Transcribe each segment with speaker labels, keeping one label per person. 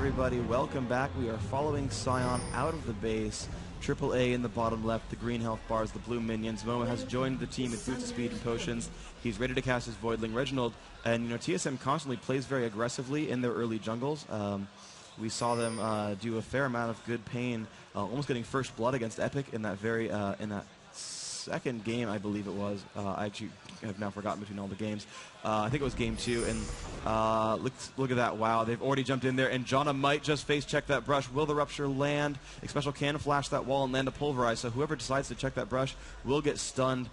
Speaker 1: everybody. Welcome back. We are following Sion out of the base. aAa in the bottom left, the green health bars, the blue minions. Momo has joined the team with boots of speed and potions. He's ready to cast his Voidling Reginald. And, you know, TSM constantly plays very aggressively in their early jungles. We saw them do a fair amount of good pain, almost getting first blood against Epic in that in that second game, I believe it was. I actually have now forgotten between all the games. I think it was game 2, and look at that. Wow, they've already jumped in there, and Janna might just face check that brush. Will the Rupture land? Xpecial can flash that wall and land a Pulverize, so whoever decides to check that brush will get stunned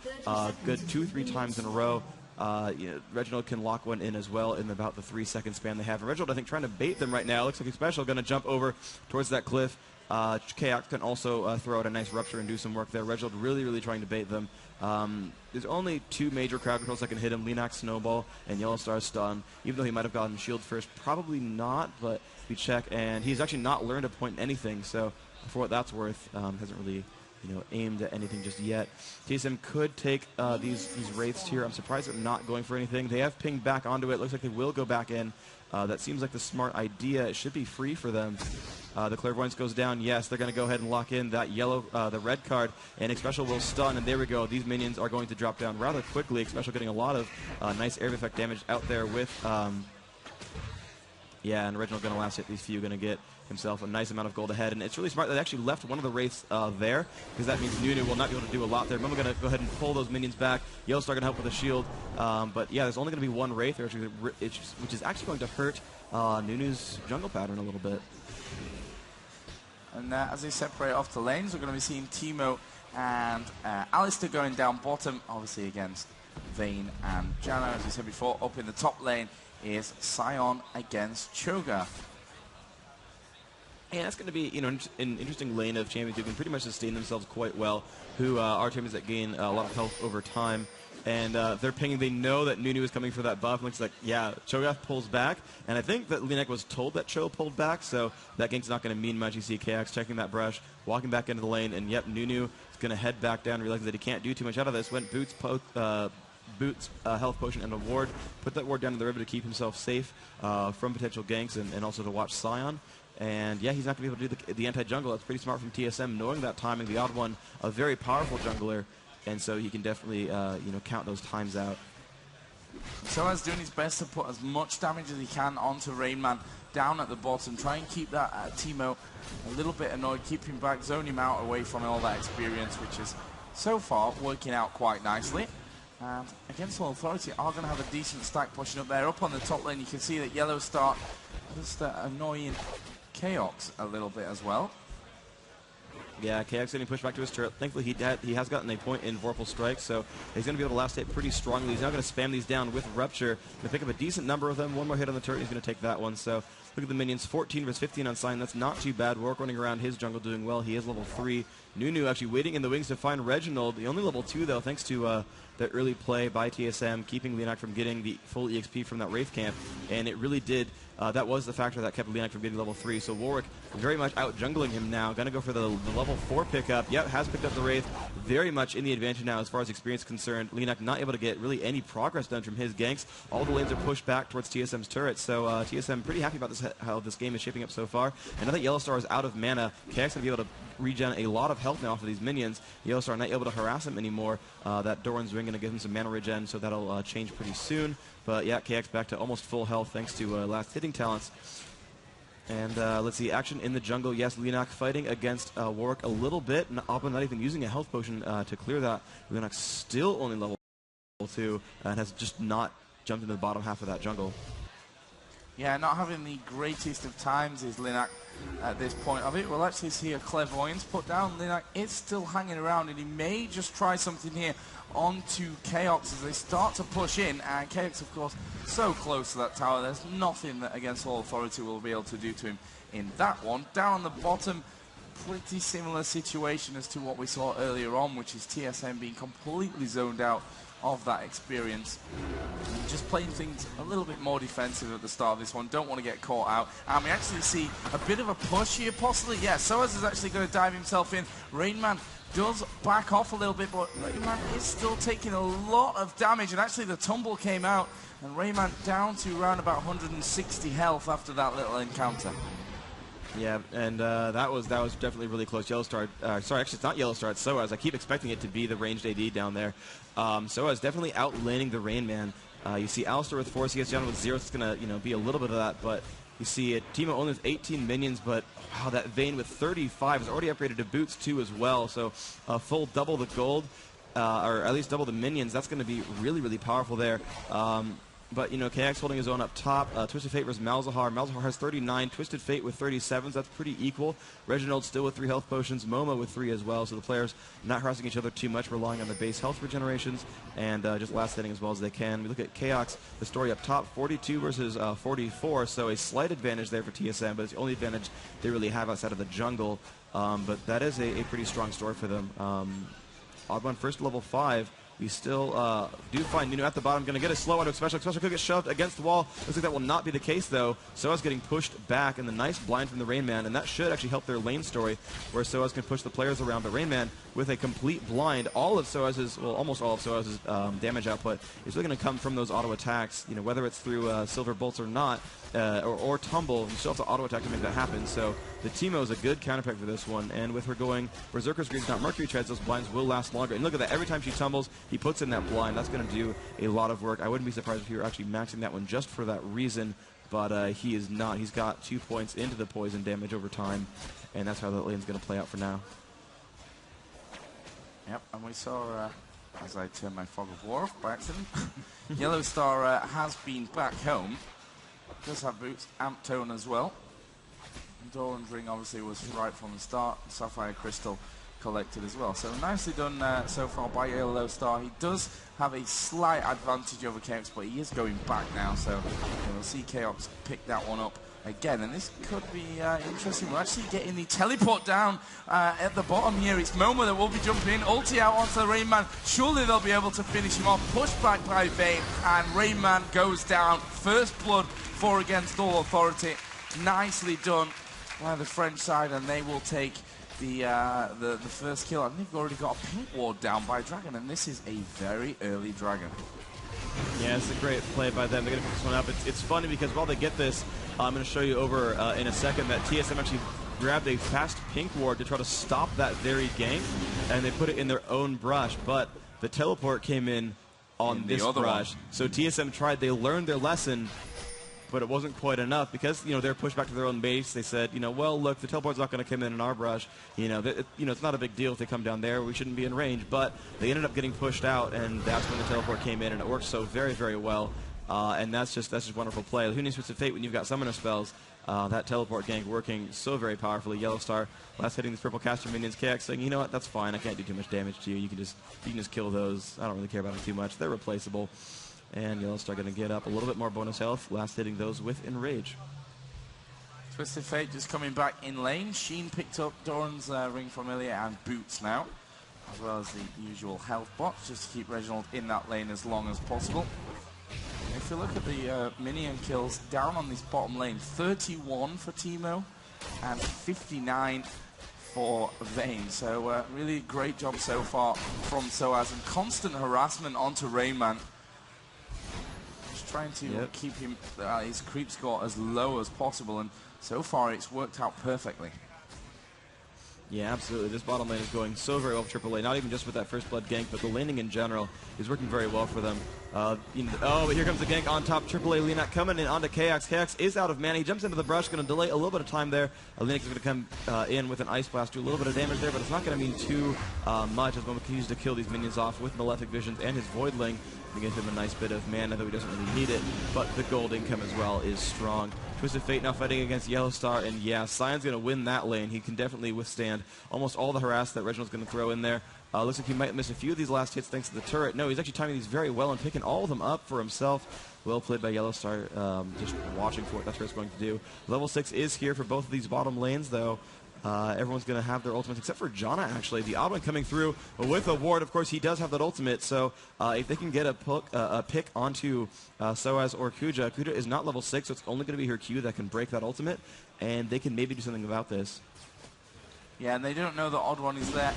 Speaker 1: good 2-3 times in a row. You know, Reginald can lock one in as well in about the 3-second span they have. And Reginald, I think, trying to bait them right now. Looks like Xpecial going to jump over towards that cliff. aAa can also throw out a nice Rupture and do some work there. Reginald really trying to bait them. There's only 2 major crowd controls that can hit him, LeanAxe Snowball and Yellowstar's Stun. Even though he might have gotten Shield first, probably not, but we check, and he's actually not learned to point anything, so for what that's worth, hasn't really aimed at anything just yet. TSM could take these Wraiths here. I'm surprised they're not going for anything. They have pinged back onto it. Looks like they will go back in. That seems like the smart idea. It should be free for them. The Clairvoyance goes down. Yes, they're going to go ahead and lock in that yellow, the red card, and Xpecial will stun, and there we go. These minions are going to drop down rather quickly. Xpecial getting a lot of nice area effect damage out there with, yeah, and Reginald going to last hit these few, going to get himself a nice amount of gold ahead, and it's really smart that they actually left one of the Wraiths there, because that means Nunu will not be able to do a lot there. Momo going to go ahead and pull those minions back. Yellowstar going to help with a shield, but yeah, there's only going to be one Wraith, which is actually going to hurt Nunu's jungle pattern a little bit.
Speaker 2: And as they separate off the lanes, we're going to be seeing Teemo and Alistair going down bottom, obviously against Vayne and Janna. As we said before, up in the top lane is Sion against Cho'Gath.
Speaker 1: Yeah, that's going to be an interesting lane of champions who can pretty much sustain themselves quite well, who are champions that gain a lot of health over time. And they're pinging. They know that Nunu is coming for that buff. Looks like, yeah, Cho'Gath pulls back. And I think that LeanAxe was told that Cho pulled back, so that gank's not going to mean much. You see KX checking that brush, walking back into the lane, and yep, Nunu is going to head back down, realizing that he can't do too much out of this. Went Boots, health potion, and a ward. Put that ward down to the river to keep himself safe from potential ganks and also to watch Sion. And yeah, he's not going to be able to do the anti-jungle. That's pretty smart from TSM, knowing that timing. The odd one, a very powerful jungler, and so he can definitely count those times out.
Speaker 2: Soaz doing his best to put as much damage as he can onto Rainman down at the bottom. Try and keep that Teemo a little bit annoyed, keep him back, zone him out away from all that experience, which is so far working out quite nicely. And against All Authority are going to have a decent stack pushing up there. Up on the top lane, you can see that Yellowstar just annoying Chaos a little bit as well.
Speaker 1: Yeah, KX getting pushed back to his turret. Thankfully, he has gotten a point in Vorpal Strike, so he's going to be able to last hit pretty strongly. He's now going to spam these down with Rupture. Going to pick up a decent number of them. One more hit on the turret, he's going to take that one. So look at the minions, 14 versus 15 on Sion. That's not too bad. Warwick running around his jungle doing well. He is level 3. Nunu actually waiting in the wings to find Reginald. The only level 2, though, thanks to the early play by TSM, keeping LeanAxe from getting the full EXP from that Wraith camp. And it really did. That was the factor that kept LeanAxe from getting level 3. So Warwick very much out jungling him now. Going to go for the level 4 pickup. Yep, has picked up the Wraith. Very much in the advantage now as far as experience is concerned. LeanAxe not able to get really any progress done from his ganks. All the lanes are pushed back towards TSM's turret. So TSM pretty happy about this, how this game is shaping up so far. And now that Yellowstar is out of mana, KX going to be able to regen a lot of health now off of these minions. Yellowstar not able to harass him anymore. That Doran's Ring going to give him some mana regen, so that'll change pretty soon. But yeah, KX back to almost full health thanks to last hitting talents. And let's see, action in the jungle. Yes, LeanAxe fighting against Warwick a little bit. Oppa not even using a health potion to clear that. LeanAxe still only level 2 and has just not jumped into the bottom half of that jungle.
Speaker 2: Yeah, not having the greatest of times is LeanAxe at this point of it. We'll actually see a Clairvoyance put down. LeanAxe is still hanging around, and he may just try something here onto Chaos as they start to push in. And Chaos, of course, so close to that tower. There's nothing that Against All Authority will be able to do to him in that one. Down on the bottom, pretty similar situation as to what we saw earlier on, which is TSM being completely zoned out of that experience. And just playing things a little bit more defensive at the start of this one. Don't want to get caught out. And we actually see a bit of a push here, possibly. Yeah, Soaz is actually going to dive himself in. Rainman does back off a little bit, but Rainman is still taking a lot of damage. And actually the tumble came out, and Rainman down to around about 160 health after that little encounter.
Speaker 1: Yeah, and that was definitely really close. Yellowstar, sorry, actually it's not Yellowstar, it's SOAS. I keep expecting it to be the ranged AD down there. SOAS definitely outlaning the Rain Man. You see Alistar with 4, so he gets down with 0, so it's going to be a little bit of that, but you see Teemo only with 18 minions, but wow, that Vayne with 35 is already upgraded to boots too as well, so full double the gold, or at least double the minions. That's going to be really, really powerful there. But, KX holding his own up top. Twisted Fate versus Malzahar. Malzahar has 39. Twisted Fate with 37, so that's pretty equal. Reginald still with 3 health potions. Momo with 3 as well, so the players not harassing each other too much, relying on the base health regenerations, and just last hitting as well as they can. We look at KX, the story up top, 42 versus 44, so a slight advantage there for TSM, but it's the only advantage they really have outside of the jungle. But that is a pretty strong story for them. Odd one first level 5. We still do find Nunu at the bottom. Going to get a slow auto special. Special could get shoved against the wall. Looks like that will not be the case, though. SOAS getting pushed back, and the nice blind from the Rain Man, and that should actually help their lane story, where SOAS can push the players around. But Rain Man, with a complete blind, all of SOAS's, well, almost all of SOAS's damage output is really going to come from those auto attacks. Whether it's through Silver Bolts or not, or Tumble, you still have to auto attack to make that happen. So the Teemo is a good counterpick for this one, and with her going Berserker's Greaves, not Mercury Treads, those blinds will last longer. And look at that, every time she tumbles, he puts in that blind. That's going to do a lot of work. I wouldn't be surprised if he were actually maxing that one just for that reason, but he is not. He's got 2 points into the poison damage over time, and that's how that lane's going to play out for now.
Speaker 2: Yep, and we saw, as I turned my fog of war off by accident, Yellowstar has been back home. Does have boots, amp tone as well. Doran's ring obviously was right from the start. Sapphire Crystal collected as well. So nicely done so far by Yellowstar. He does have a slight advantage over Chaos, but he is going back now. So we'll see Chaos pick that one up again. And this could be interesting. We're actually getting the teleport down at the bottom here. It's Momo that will be jumping in. Ulti out onto the Rain Man. Surely they'll be able to finish him off. Pushed back by Vayne. And Rain Man goes down. First blood for Against All Authority. Nicely done by the French side, and they will take the first kill. And they've already got a pink ward down by Dragon, and this is a very early Dragon.
Speaker 1: Yeah, it's a great play by them. They're going to pick this one up. It's funny because while they get this, I'm going to show you over in a second that TSM actually grabbed a fast pink ward to try to stop that very gank, and they put it in their own brush, but the teleport came in on this brush. So TSM tried, they learned their lesson, but it wasn't quite enough because, they're pushed back to their own base. They said, well, look, the teleport's not going to come in our brush. It's not a big deal if they come down there. We shouldn't be in range. But they ended up getting pushed out, and that's when the teleport came in, and it worked so very, very well. And that's just wonderful play. Who needs Twisted Fate when you've got Summoner spells? That teleport gank working so very powerfully. Yellowstar last hitting these purple caster minions. KX saying, you know what, that's fine. I can't do too much damage to you. You can just kill those. I don't really care about them too much. They're replaceable. And Yellowstar going to get up a little bit more bonus health, last hitting those with Enrage.
Speaker 2: Twisted Fate just coming back in lane. Sheen picked up Doran's ring from earlier and boots now, as well as the usual health box, just to keep Reginald in that lane as long as possible. If you look at the minion kills down on this bottom lane, 31 for Teemo and 59 for Vayne. So really great job so far from SOAS, and constant harassment onto Rain Man. Trying to keep him his creep score as low as possible, and so far it's worked out perfectly.
Speaker 1: Yeah, absolutely. This bottom lane is going so very well for AAA, not even just with that first blood gank, but the laning in general is working very well for them. But here comes the gank on top. AAA Linak coming in onto KX. KX is out of mana. He jumps into the brush, going to delay a little bit of time there. Linak is going to come in with an Ice Blast, do a little bit of damage there, but it's not going to mean too much, as Momo continues to kill these minions off with Malefic Visions and his Voidling to give him a nice bit of mana, though he doesn't really need it. But the gold income as well is strong. Twisted Fate now fighting against Yellowstar, and yeah, Sion's going to win that lane. He can definitely withstand almost all the harass that Reginald's going to throw in there. Looks like he might miss a few of these last hits thanks to the turret. No, he's actually timing these very well and picking all of them up for himself. Well played by Yellowstar, just watching for what that turret's going to do. Level 6 is here for both of these bottom lanes, though. Everyone's going to have their ultimates, except for Janna, actually. The odd one coming through with a ward. Of course, he does have that ultimate, so if they can get a pick onto SOAS or Kuja, Kuja is not level 6, so it's only going to be her Q that can break that ultimate, and they can maybe do something about this.
Speaker 2: Yeah, and they don't know the odd one is there.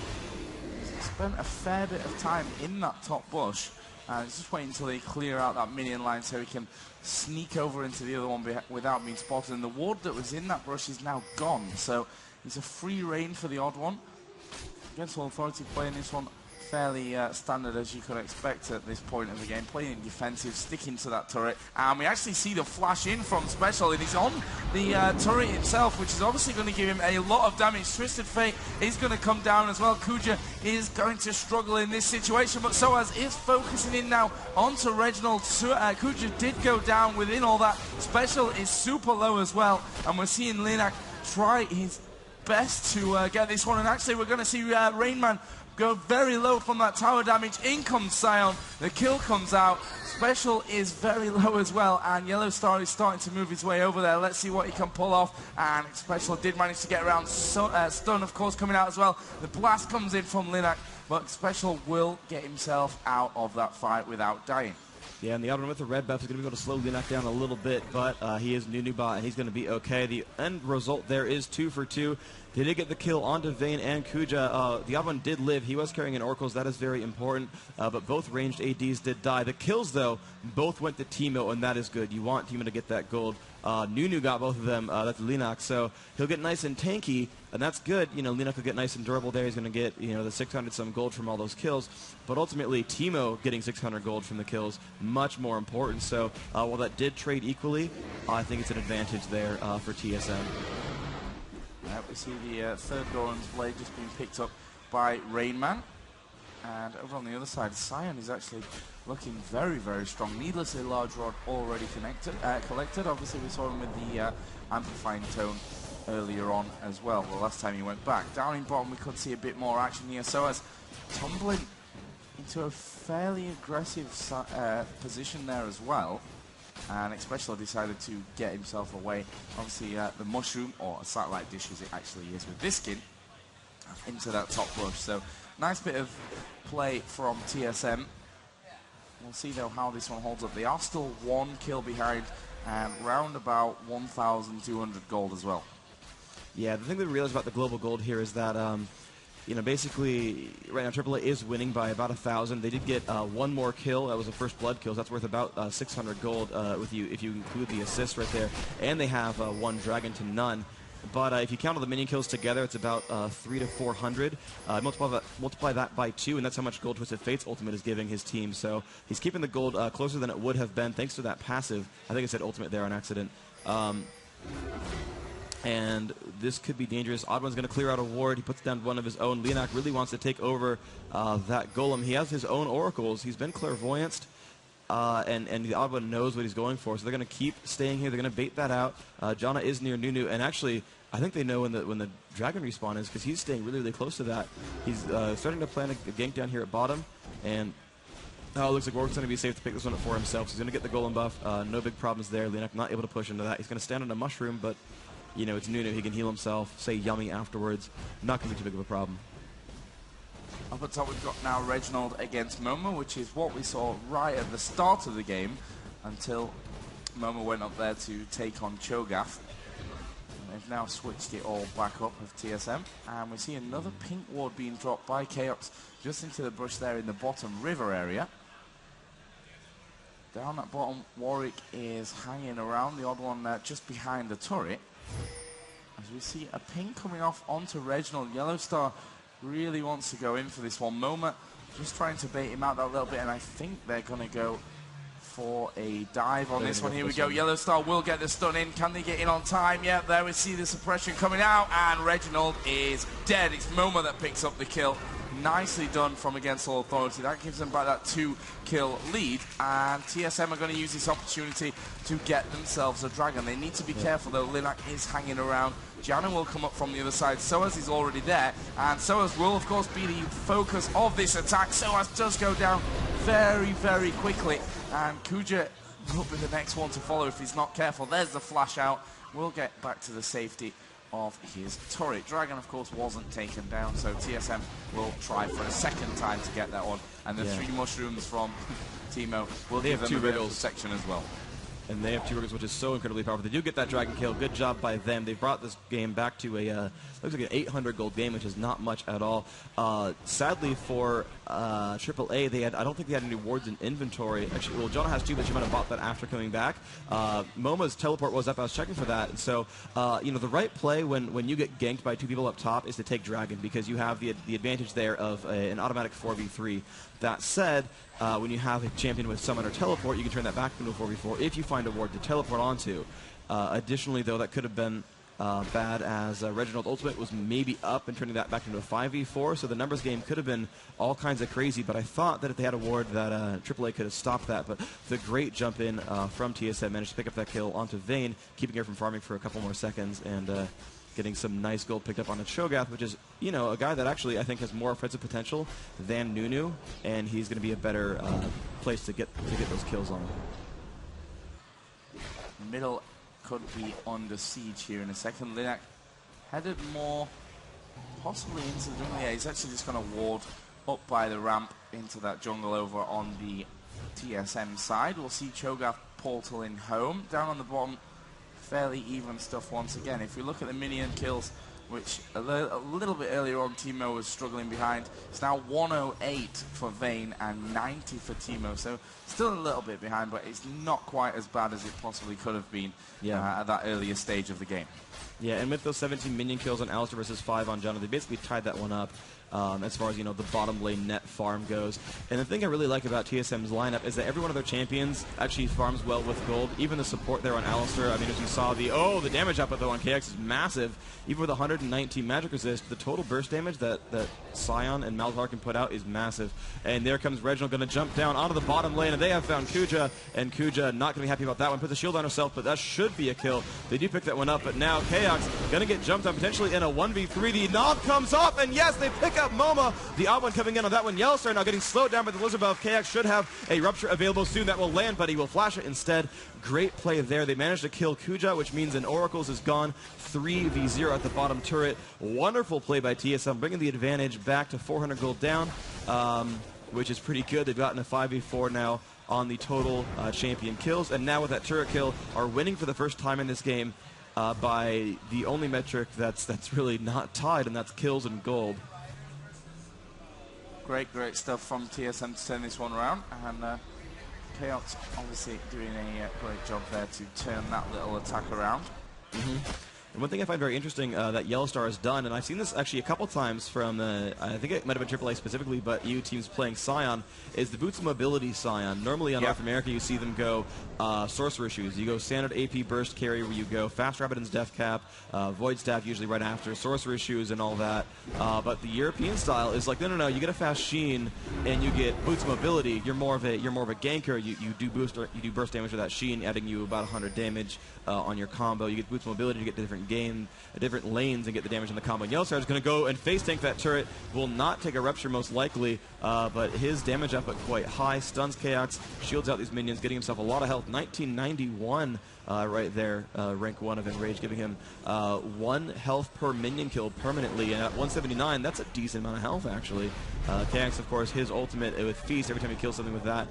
Speaker 2: He spent a fair bit of time in that top bush, And he's just waiting until they clear out that minion line so he can sneak over into the other one without being spotted. And the ward that was in that brush is now gone, so it's a free reign for the odd one. Against All Authority, playing this one fairly standard as you could expect at this point of the game, playing defensive, sticking to that turret, and we actually see the flash in from Special, and he's on the turret himself, which is obviously going to give him a lot of damage. Twisted Fate is going to come down as well. Kuja is going to struggle in this situation, but Soaz is focusing in now onto Reginald. Kuja did go down within all that. Special is super low as well, and we're seeing Linak try his best to get this one, and actually we're going to see Rainman go very low from that tower damage. In comes Sion, the kill comes out. Special is very low as well, and Yellow Star is starting to move his way over there. Let's see what he can pull off, and Special did manage to get around. Stun, of course, coming out as well. The blast comes in from Linak, but Special will get himself out of that fight without dying.
Speaker 1: Yeah, and the other one with the red buff is going to be able to slow Linak down a little bit, but he is Nunu bot, and he's going to be okay. The end result there is 2 for 2. They did get the kill onto Vayne and Kuja. The other one did live. He was carrying an Oracles. That is very important, but both ranged ADs did die. The kills, though, both went to Teemo, and that is good. You want Teemo to get that gold. Nunu got both of them. That's Linak, so he'll get nice and tanky, and that's good. You know, Linak will get nice and durable there. He's going to get, you know, the 600-some gold from all those kills, but ultimately Teemo getting 600 gold from the kills, much more important. So while that did trade equally, I think it's an advantage there for TSM.
Speaker 2: We see the third Goran's blade just being picked up by Rainman. And over on the other side, Sion is actually looking very, very strong. Needlessly large rod already collected. Obviously, we saw him with the amplifying tone earlier on as well, the last time he went back. Down in bottom, we could see a bit more action here. So as tumbling into a fairly aggressive position there as well. And especially decided to get himself away. Obviously, the mushroom, or a satellite dish as it actually is with this skin, into that top bush. So, nice bit of play from TSM. We'll see, though, how this one holds up. They are still 1 kill behind, and round about 1,200 gold as well.
Speaker 1: Yeah, the thing that we realize about the global gold here is that you know, basically, right now AAA is winning by about 1,000. They did get 1 more kill. That was a first blood kill. So that's worth about 600 gold if you include the assist right there. And they have 1 dragon to none. But if you count all the minion kills together, it's about 300 to 400. Multiply that by 2, and that's how much gold Twisted Fate's ultimate is giving his team. So he's keeping the gold closer than it would have been thanks to that passive. I think I said ultimate there on accident. And this could be dangerous. Oddman's going to clear out a ward. He puts down one of his own. Linak really wants to take over that golem. He has his own oracles. He's been clairvoyant, and the Oddman knows what he's going for. So they're going to keep staying here. They're going to bait that out. Janna is near Nunu, and actually, I think they know when the dragon respawn is because he's staying really, really close to that. He's starting to plan a gank down here at bottom, and it looks like Warwick's going to be safe to pick this one up for himself. So he's going to get the golem buff. No big problems there. Linak not able to push into that. He's going to stand on a mushroom, but you know, it's Nunu. He can heal himself, say yummy afterwards. Not going to be too big of a problem.
Speaker 2: Up at top, we've got now Reginald against Momo, which is what we saw right at the start of the game until Momo went up there to take on Cho'Gath. They've now switched it all back up with TSM. And we see another pink ward being dropped by Chaos just into the bush there in the bottom river area. Down at bottom, Warwick is hanging around, the odd one just behind the turret. As we see a ping coming off onto Reginald. Yellow Star really wants to go in for this one. Moma just trying to bait him out that little bit, and I think they're going to go for a dive on this one. Here we go. Yellow Star will get the stun in. Can they get in on time? Yeah, there we see the suppression coming out, and Reginald is dead. It's Moma that picks up the kill. Nicely done from Against All Authority. That gives them back that 2-kill lead, and TSM are going to use this opportunity to get themselves a dragon. They need to be careful, though. Linak is hanging around. Janna will come up from the other side. Soaz is already there, and Soaz will, of course, be the focus of this attack. Soaz does go down very, very quickly, and Kuja will be the next one to follow if he's not careful. There's the flash out. We'll get back to the safety of his turret. Dragon, of course, wasn't taken down, so TSM will try for a second time to get that one. And the 3 mushrooms from Teemo will give them a bit of protection as well.
Speaker 1: and they have 2 workers, which is so incredibly powerful. They do get that dragon kill. Good job by them. They brought this game back to a looks like an 800 gold game, which is not much at all. Sadly for aAa, I don't think they had any wards in inventory. Actually, well, Jonah has 2, but she might have bought that after coming back. Moma's teleport was up. I was checking for that, and so the right play when you get ganked by 2 people up top is to take dragon, because you have the advantage there of an automatic 4v3. That said, when you have a champion with summon or teleport, you can turn that back into a 4v4 if you find a ward to teleport onto. Additionally, though, that could have been bad, as Reginald Ultimate was maybe up and turning that back into a 5v4, so the numbers game could have been all kinds of crazy, but I thought that if they had a ward that AAA could have stopped that, but the great jump in from TSM managed to pick up that kill onto Vayne, keeping her from farming for a couple more seconds, and getting some nice gold picked up on a Cho'Gath, which is, a guy that actually I think has more offensive potential than Nunu, and he's going to be a better place to get those kills on.
Speaker 2: Middle could be under siege here in a second. LinaC headed more possibly into the jungle. Yeah, he's actually just going to ward up by the ramp into that jungle over on the TSM side. We'll see Cho'Gath portal in home. Down on the bottom, fairly even stuff once again. If we look at the minion kills, which a little bit earlier on Teemo was struggling behind, it's now 108 for Vayne and 90 for Teemo, so still a little bit behind, but it's not quite as bad as it possibly could have been at that earlier stage of the game.
Speaker 1: Yeah, and with those 17 minion kills on Alistar versus 5 on Jonah, they basically tied that one up. As far as the bottom lane net farm goes. And the thing I really like about TSM's lineup is that every one of their champions actually farms well with gold. Even the support there on Alistar, I mean, as you saw, the damage output though on KX is massive. Even with 119 magic resist, the total burst damage that Sion and Malzahar can put out is massive. And there comes Reginald, going to jump down onto the bottom lane, and they have found Kuja, and Kuja not going to be happy about that one. Puts a shield on herself, but that should be a kill. They do pick that one up, but now Chaos going to get jumped on potentially in a 1v3. The knob comes off, and yes, they pick up Moma. The odd one coming in on that one. Yellowstar now getting slowed down by the Lizard Buff. KX should have a Rupture available soon. That will land, but he will flash it instead. Great play there. They managed to kill Kuja, which means an Oracles is gone. 3v0 at the bottom turret. Wonderful play by TSM, bringing the advantage back to 400 gold down, which is pretty good. They've gotten a 5v4 now on the total champion kills, and now with that turret kill, are winning for the first time in this game by the only metric that's really not tied, and that's kills and gold.
Speaker 2: Great stuff from TSM to turn this one around, and Chaos obviously doing a great job there to turn that little attack around.
Speaker 1: And one thing I find very interesting that Yellowstar has done, and I've seen this actually a couple times from, I think it might have been AAA specifically, but EU teams playing Sion, is the Boots of Mobility Sion. Normally on North America you see them go Sorcerer Shoes. You go standard AP Burst Carry, where you go Fast Rabbidan's Death Cap, Void Staff usually right after, Sorcerer Shoes and all that. But the European style is like, no, you get a Fast Sheen and you get Boots of Mobility. You're more of a ganker. You do burst damage with that Sheen, adding you about 100 damage on your combo. You get Boots of Mobility to get different different lanes and get the damage in the combo. Yellowstar is going to go and face tank that turret. Will not take a Rupture most likely, but his damage output quite high. Stuns Chaos, shields out these minions, getting himself a lot of health. 1991 right there, rank 1 of Enrage, giving him 1 health per minion kill permanently. And at 179, that's a decent amount of health actually. Chaos, of course, his ultimate with Feast, every time he kills something with that,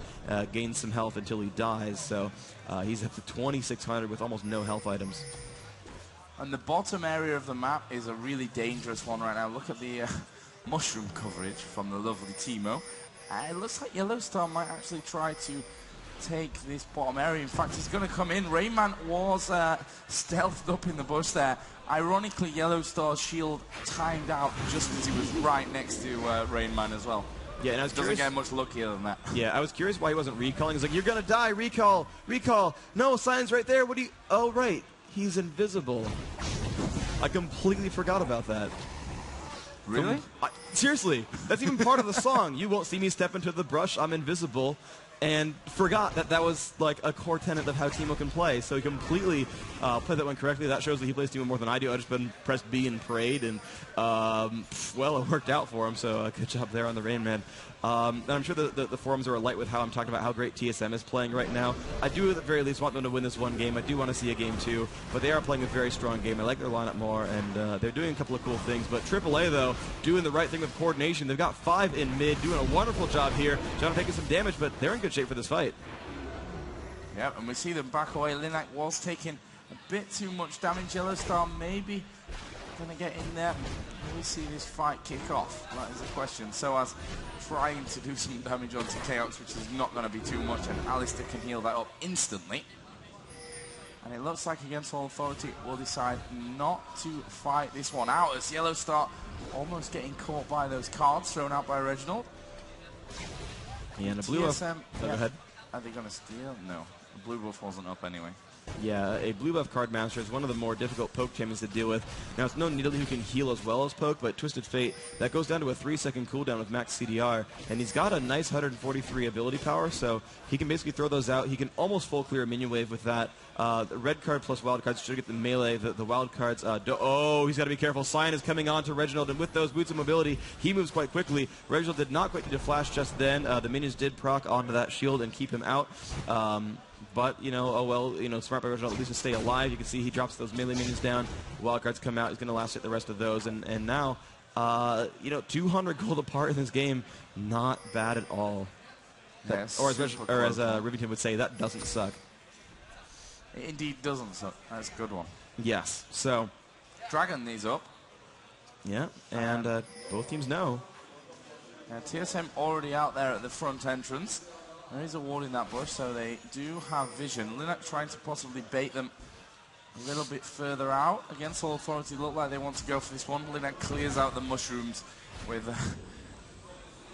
Speaker 1: gains some health until he dies. So he's up to 2,600 with almost no health items.
Speaker 2: And the bottom area of the map is a really dangerous one right now. Look at the mushroom coverage from the lovely Teemo. It looks like Yellowstar might actually try to take this bottom area. In fact, he's going to come in. Rayman was stealthed up in the bush there. Ironically, Yellowstar's shield timed out just as he was right next to Rainman as well.
Speaker 1: Yeah, and I was
Speaker 2: doesn't get much luckier than that.
Speaker 1: Yeah, I was curious why he wasn't recalling. He's like, "You're gonna die, recall, recall." No, Sion's right there. What do you? Oh, right, he's invisible. I completely forgot about that.
Speaker 2: Really?
Speaker 1: Seriously, that's even part of the song. You won't see me step into the brush. I'm invisible. And forgot that was like a core tenet of how Teemo can play. So he completely played that one correctly. That shows that he plays Teemo more than I do. I just pressed B and prayed, and well, it worked out for him. So good job there on the Rain Man. And I'm sure the forums are alight with how I'm talking about how great TSM is playing right now. I do at the very least want them to win this one game. I do want to see a game 2, but they are playing a very strong game. I like their lineup more, and they're doing a couple of cool things. But AAA, though, doing the right thing with coordination. They've got 5 in mid, doing a wonderful job here. John taking some damage, but they're in good shape for this fight.
Speaker 2: Yep, and we see them back away. Linak was taking a bit too much damage. Yellow Star maybe going to get in there. Will we see this fight kick off? That is the question. So as trying to do some damage onto Chaos, which is not going to be too much, and Alistair can heal that up instantly. And it looks like Against All Authority will decide not to fight this one out, as Yellow Star almost getting caught by those cards thrown out by Reginald.
Speaker 1: Yeah, and a blue buff.
Speaker 2: TSM,
Speaker 1: Go ahead.
Speaker 2: Are they going to steal? No. The blue buff wasn't up anyway.
Speaker 1: Yeah, a blue buff card master is one of the more difficult poke champions to deal with. Now, it's no Nidalee who can heal as well as poke, but Twisted Fate, that goes down to a 3-second cooldown with max CDR, and he's got a nice 143 ability power, so he can basically throw those out. He can almost full clear a minion wave with that. The red card plus wild cards should get the melee. The wild cards, oh, he's got to be careful. Cyan is coming on to Reginald, and with those boots of mobility, he moves quite quickly. Reginald did not quite need to flash just then. The minions did proc onto that shield and keep him out. But, you know, oh well, you know, smart by Reginald at least to stay alive. You can see he drops those melee minions down. Wildcards come out. He's going to last hit the rest of those. And now, you know, 200 gold apart in this game, not bad at all.
Speaker 2: Yes,
Speaker 1: or as Rivington would say, that doesn't suck.
Speaker 2: It indeed doesn't suck. That's a good one.
Speaker 1: Yes. So,
Speaker 2: Dragon is up.
Speaker 1: Yeah, and both teams know.
Speaker 2: TSM already out there at the front entrance. There is a ward in that bush, so they do have vision. Linak trying to possibly bait them a little bit further out. Against All Authority, look like they want to go for this one. Linak clears out the mushrooms with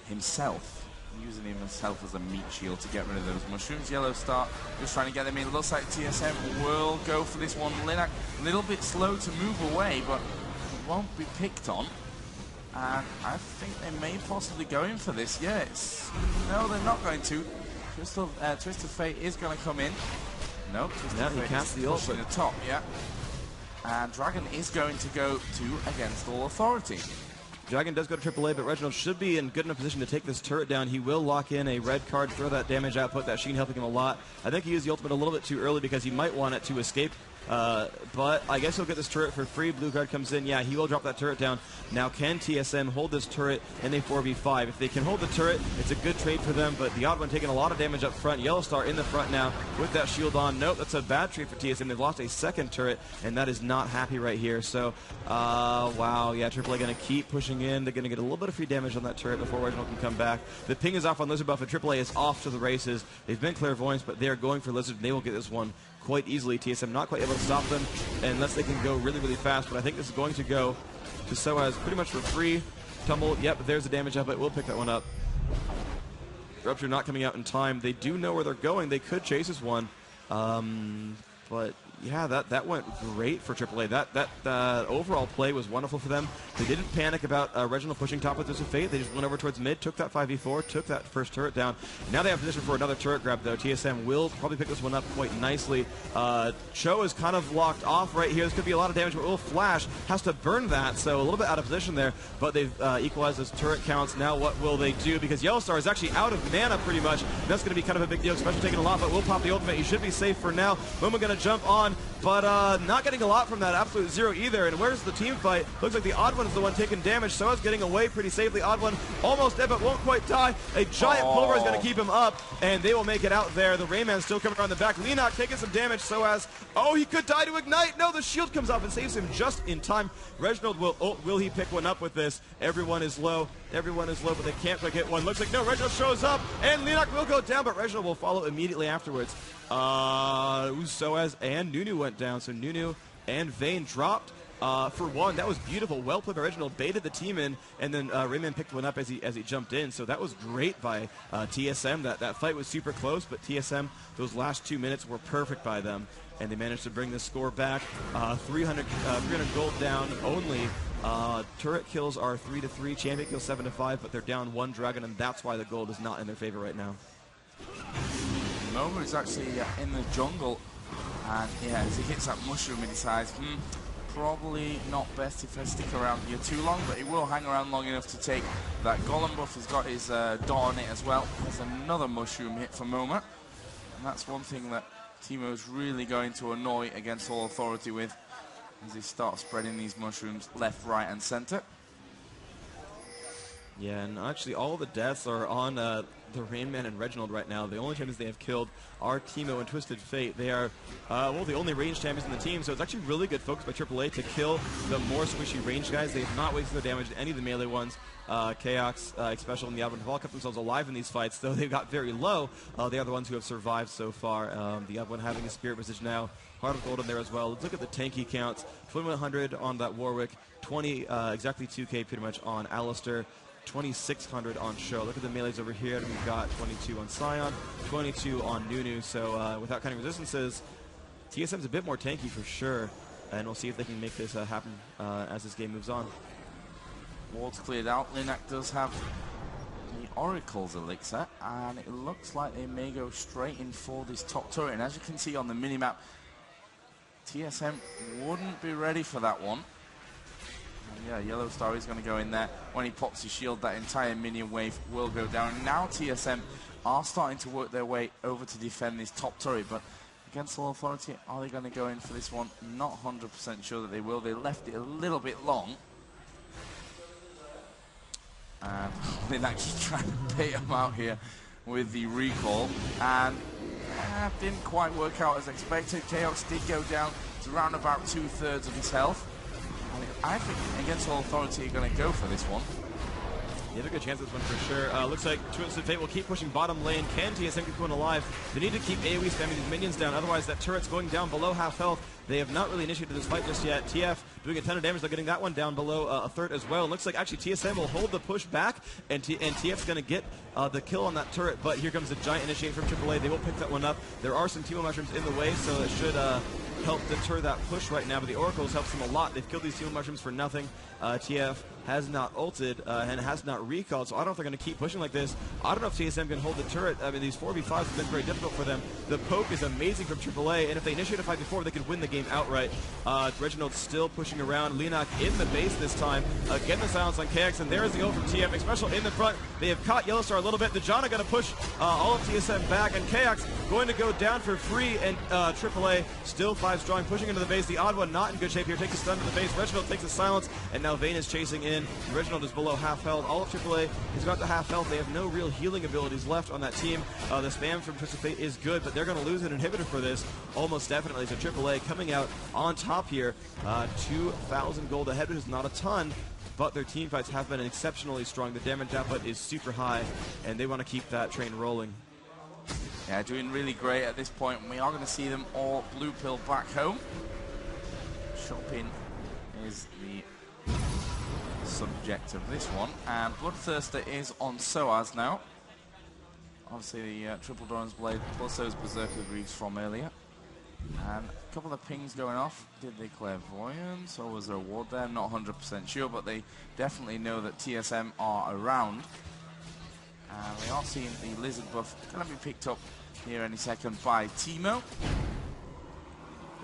Speaker 2: himself, using himself as a meat shield to get rid of those mushrooms. Yellow Star just trying to get them in. Looks like TSM will go for this one. Linak a little bit slow to move away, but he won't be picked on. And I think they may possibly go in for this. Yes. No, they're not going to. Twisted Fate is going to come in. No, Twisted Fate
Speaker 1: cast the ult
Speaker 2: in the top, yeah. And Dragon is going to go to Against All Authority.
Speaker 1: Dragon does go to AAA, but Reginald should be in good enough position to take this turret down. He will lock in a red card, throw that damage output. That Sheen helping him a lot. I think he used the ultimate a little bit too early because he might want it to escape. But I guess he'll get this turret for free. Blue card comes in. Yeah, he will drop that turret down. Now, can TSM hold this turret in a 4v5? If they can hold the turret, it's a good trade for them, but the odd one taking a lot of damage up front. Yellow Star in the front now with that shield on. Nope, that's a bad trade for TSM. They've lost a second turret, and that is not happy right here. So, wow, yeah, AAA going to keep pushing in. They're going to get a little bit of free damage on that turret before Reginald can come back. The ping is off on Lizard buff, and AAA is off to the races. They've been clairvoyance, but they are going for Lizard, and they will get this one quite easily. TSM not quite able to stop them unless they can go really, really fast, but I think this is going to go to Soaz pretty much for free. Tumble, yep, there's the damage up, but we'll pick that one up. Rupture not coming out in time. They do know where they're going. They could chase this one, but yeah, that went great for AAA. That overall play was wonderful for them. They didn't panic about Reginald pushing top with Twisted Fate. They just went over towards mid, took that 5v4, took that first turret down. Now they have position for another turret grab, though. TSM will probably pick this one up quite nicely. Cho is kind of locked off right here. This could be a lot of damage, but will flash. Has to burn that, so a little bit out of position there. But they've equalized those turret counts. Now what will they do? Because Yellow Star is actually out of mana pretty much. That's going to be kind of a big deal, especially taking a lot, but we'll pop the ultimate. He should be safe for now. Momo going to jump on, but not getting a lot from that Absolute Zero either. And where's the team fight? Looks like the Odd One is the one taking damage. So is getting away pretty safely. Odd One almost dead, but won't quite die. A giant pulver is going to keep him up, and they will make it out there. The Rayman's still coming around the back. Linak taking some damage. So as, oh, he could die to Ignite. No, the shield comes off and saves him just in time. Reginald will he pick one up with this? Everyone is low. Everyone is low, but they can't quite get one. Looks like no, Reginald shows up, and Linak will go down, but Reginald will follow immediately afterwards. Soaz and Nunu went down, so Nunu and Vayne dropped. For one, that was beautiful. Well played by Reginald, baited the team in, and then Rayman picked one up as he jumped in. So that was great by TSM. That fight was super close, but TSM, those last 2 minutes were perfect by them, and they managed to bring the score back. 300 gold down only. Turret kills are 3-3, champion kills 7-5, but they're down one dragon, and that's why the gold is not in their favor right now.
Speaker 2: Nova is actually in the jungle, and yeah, as he hits that mushroom, he decides, probably not best if I stick around here too long, but he will hang around long enough to take that golem buff. He's got his dot on it as well. There's another mushroom hit for Moma, and that's one thing that Teemo's really going to annoy Against All Authority with, as he starts spreading these mushrooms left, right, and center.
Speaker 1: Yeah, and actually all the deaths are on the Rainman and Reginald right now. The only champions they have killed are Teemo and Twisted Fate. They are, well, the only ranged champions in the team, so it's actually really good focus by AAA to kill the more squishy ranged guys. They have not wasted their damage to any of the melee ones. Chaos, Special, and the Advent have all kept themselves alive in these fights, though they've got very low. They are the ones who have survived so far. The Advent having a Spirit Visage now. Heart of Gold in there as well. Let's look at the tanky counts. 2100 on that Warwick, 20, exactly 2k pretty much on Alistair, 2600 on Show. Look at the melees over here. We've got 22 on Sion, 22 on Nunu. So without counting resistances, TSM's a bit more tanky for sure. And we'll see if they can make this happen as this game moves on.
Speaker 2: Ward's cleared out. Linak does have the Oracle's Elixir, and it looks like they may go straight in for this top turret. And as you can see on the minimap, TSM wouldn't be ready for that one. And yeah, Yellow Star is going to go in there. When he pops his shield, that entire minion wave will go down. And now TSM are starting to work their way over to defend this top turret, but against All Authority, are they going to go in for this one? Not 100% sure that they will. They left it a little bit long. And they're actually trying to bait him out here with the recall. And didn't quite work out as expected. Chaos did go down to around about 2/3 of his health. And I think against All Authority, you're going to go for this one.
Speaker 1: You have a good chance of this one for sure. Looks like Twisted Fate will keep pushing bottom lane. Can TSM keep going alive? They need to keep AoE spamming these minions down, otherwise that turret's going down below half health. They have not really initiated this fight just yet. TF doing a ton of damage. They're getting that one down below a third as well. It looks like actually TSM will hold the push back, and TF's going to get the kill on that turret, but here comes a giant initiate from AAA. They will pick that one up. There are some Teemo mushrooms in the way, so it should help deter that push right now, but the Oracles helps them a lot. They've killed these Teemo mushrooms for nothing. TF has not ulted and has not recalled, so I don't know if they're going to keep pushing like this. I don't know if TSM can hold the turret. I mean, these 4v5s have been very difficult for them. The poke is amazing from AAA, and if they initiate a fight before, they could win the game outright. Reginald still pushing around. Linak in the base this time. Again, the silence on KX, and there's the ult from TF. Special in the front. They have caught Yellow Star a little bit. The Janna going to push all of TSM back, and KX going to go down for free, and AAA still 5 strong, pushing into the base. The odd one not in good shape here. Takes a stun to the base. Reginald takes the silence, and now Vayne is chasing in. Reginald is below half health. All of AAA has got to half health. They have no real healing abilities left on that team. The spam from Twisted Fate is good, but they're going to lose an inhibitor for this, almost definitely. So AAA coming out on top here. 2,000 gold ahead, which is not a ton, but their team fights have been exceptionally strong. The damage output is super high, and they want to keep that train rolling.
Speaker 2: Yeah, doing really great at this point. We are going to see them all blue pill back home. Shopping is the subject of this one, and Bloodthirster is on SOAS now. Obviously the Triple Doran's Blade plus those Berserker Greaves from earlier. And a couple of pings going off. Did they clairvoyance or was there a ward there? Not 100% sure, but they definitely know that TSM are around. And we are seeing the Lizard buff going to be picked up here any second by Teemo.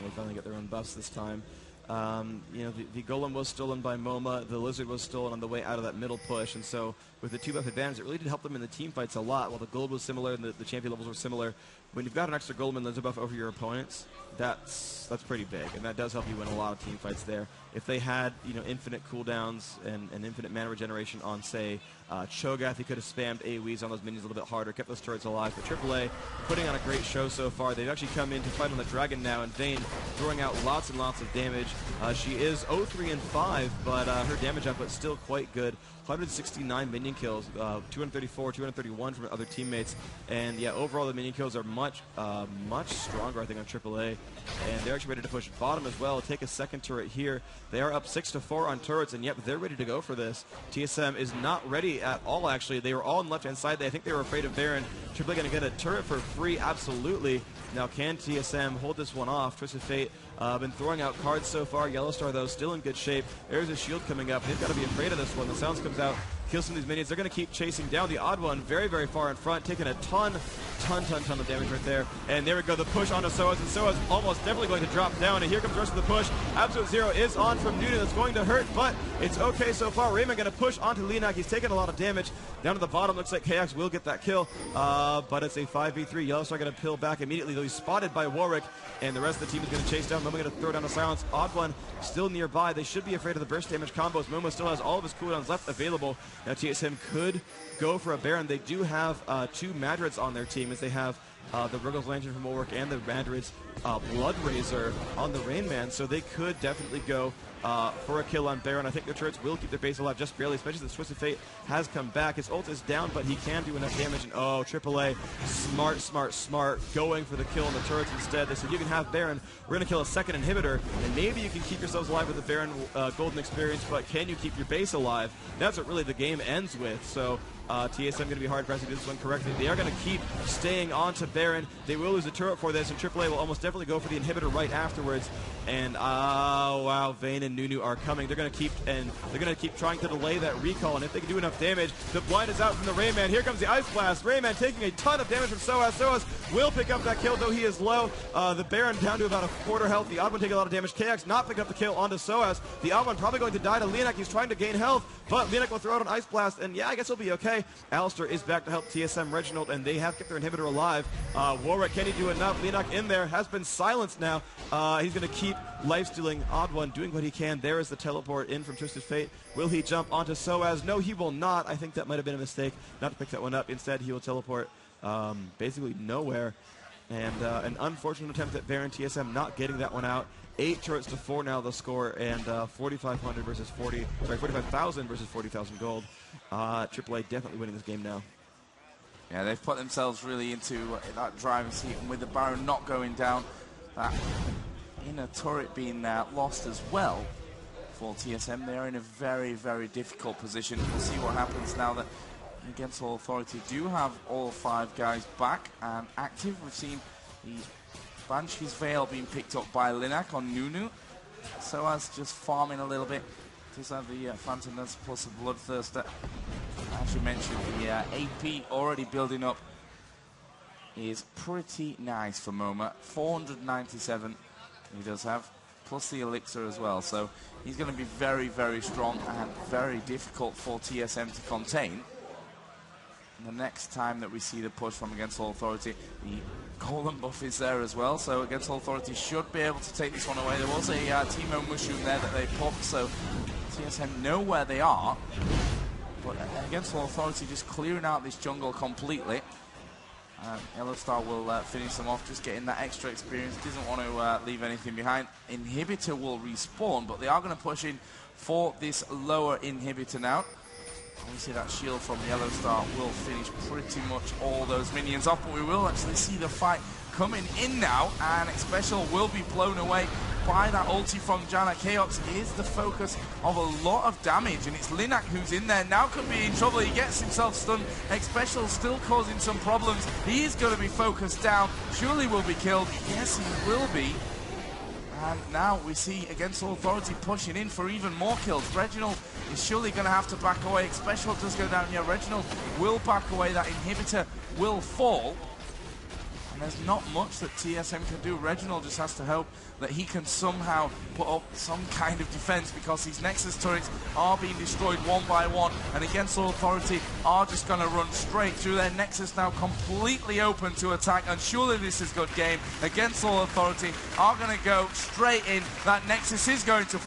Speaker 1: They finally get their own buffs this time. You know, the Golem was stolen by MoMA, the Lizard was stolen on the way out of that middle push, and so with the 2-buff advantage, it really did help them in the team fights a lot. While the gold was similar and the champion levels were similar, when you've got an extra Golem and Lizard buff over your opponents, that's pretty big, and that does help you win a lot of team fights there. If they had, you know, infinite cooldowns and infinite mana regeneration on, say, Cho'Gath, he could have spammed AoEs on those minions a little bit harder, kept those turrets alive. But AAA putting on a great show so far. They've actually come in to fight on the Dragon now, and Vayne throwing out lots and lots of damage. She is 0-3 and 5, but her damage output is still quite good. 169 minion kills, 234, 231 from other teammates, and yeah, overall the minion kills are much stronger, I think, on AAA, and they're actually ready to push bottom as well. Take a second turret here. They are up 6-4 on turrets, and yep, they're ready to go for this. TSM is not ready at all, actually. They were all on the left-hand side. I think they were afraid of Baron. AAA going to get a turret for free, absolutely. Now, can TSM hold this one off? Twisted Fate been throwing out cards so far. Yellow Star, though, still in good shape. There's a shield coming up. They've got to be afraid of this one. The Sounds comes out, kills some of these minions. They're going to keep chasing down the odd one very, very far in front, taking a ton ton of damage right there. And there we go, the push onto Soaz, and Soaz almost definitely going to drop down. And here comes the rest of the push. Absolute Zero is on from Nunu. That's going to hurt, but it's okay so far. Rayman going to push onto LeNac. He's taking a lot of damage. Down to the bottom, looks like KX will get that kill, but it's a 5v3. Yellowstar going to pill back immediately, though he's spotted by Warwick, and the rest of the team is going to chase down. Momo going to throw down a silence. Odd One still nearby. They should be afraid of the burst damage combos. Momo still has all of his cooldowns left available. Now TSM could go for a Baron. They do have 2 Madrids on their team, as they have the Ruggles Lantern from Warwick and the Madrid's Blood Razor on the Rain Man, so they could definitely go for a kill on Baron. I think the turrets will keep their base alive just barely, especially the Swiss of Fate has come back. His ult is down, but he can do enough damage. And oh, AAA, smart, going for the kill on the turrets instead. They said, you can have Baron, we're going to kill a second inhibitor, and maybe you can keep yourselves alive with the Baron golden experience, but can you keep your base alive? That's what really the game ends with. So TSM going to be hard-pressed to do this one correctly. They are going to keep staying on to Baron. They will lose a turret for this, and AAA will almost definitely go for the inhibitor right afterwards. And wow, Vayne and Nunu are coming. They're going to keep trying to delay that recall, and if they can do enough damage, the blind is out from the Rayman. Here comes the Ice Blast. Rayman taking a ton of damage from Soaz. Soaz will pick up that kill, though he is low. The Baron down to about a quarter health. The Odd One taking a lot of damage. KX not picking up the kill onto Soaz. The Odd One probably going to die to LeNac. He's trying to gain health, but LeNac will throw out an Ice Blast, and yeah, I guess he'll be okay. Alistair is back to help TSM Reginald, and they have kept their inhibitor alive. Warwick, can he do enough? LeNac in there, has been silenced now. He's going to keep life-stealing Odd One, doing what he can. There is the teleport in from Twisted Fate. Will he jump onto Soaz? No, he will not. I think that might have been a mistake not to pick that one up. Instead, he will teleport basically nowhere. And an unfortunate attempt at Baron. TSM not getting that one out. 8 turrets to 4 now the score, and 4,500 versus 45,000 versus 40,000 gold. AAA definitely winning this game now.
Speaker 2: Yeah, they've put themselves really into that driving seat, and with the Baron not going down, that inner turret being lost as well for TSM, they're in a very difficult position. We'll see what happens now that Against All Authority do have all 5 guys back and active. We've seen the Banshee's Veil being picked up by LeNac on Nunu. Soaz just farming a little bit. Does have the Phantom Dance plus the Bloodthirster. As you mentioned, the AP already building up is pretty nice for Moma. 497 he does have, plus the Elixir as well. So he's going to be very strong and very difficult for TSM to contain. And the next time that we see the push from Against All Authority, the Golden buff is there as well, so Against All Authority should be able to take this one away. There was a Teemo Mushroom there that they popped, so TSM know where they are. But Against All Authority just clearing out this jungle completely. Yellowstar will finish them off, just getting that extra experience. Doesn't want to leave anything behind. Inhibitor will respawn, but they are going to push in for this lower inhibitor now. Obviously that shield from Yellowstar will finish pretty much all those minions off, but we will actually see the fight coming in now, and Special will be blown away by that ulti from Janna. Chaos is the focus of a lot of damage, and it's LeNac who's in there. Now could be in trouble. He gets himself stunned. Special still causing some problems. He is going to be focused down. Surely will be killed. Yes, he will be. And now we see Against All Authority pushing in for even more kills. Reginald is surely going to have to back away. Special does go down here. Reginald will back away. That inhibitor will fall. And there's not much that TSM can do. Reginald just has to hope that he can somehow put up some kind of defense, because these Nexus turrets are being destroyed one by one, and Against All Authority are just going to run straight through their Nexus now completely open to attack, and surely this is a good game. Against All Authority are going to go straight in. That Nexus is going to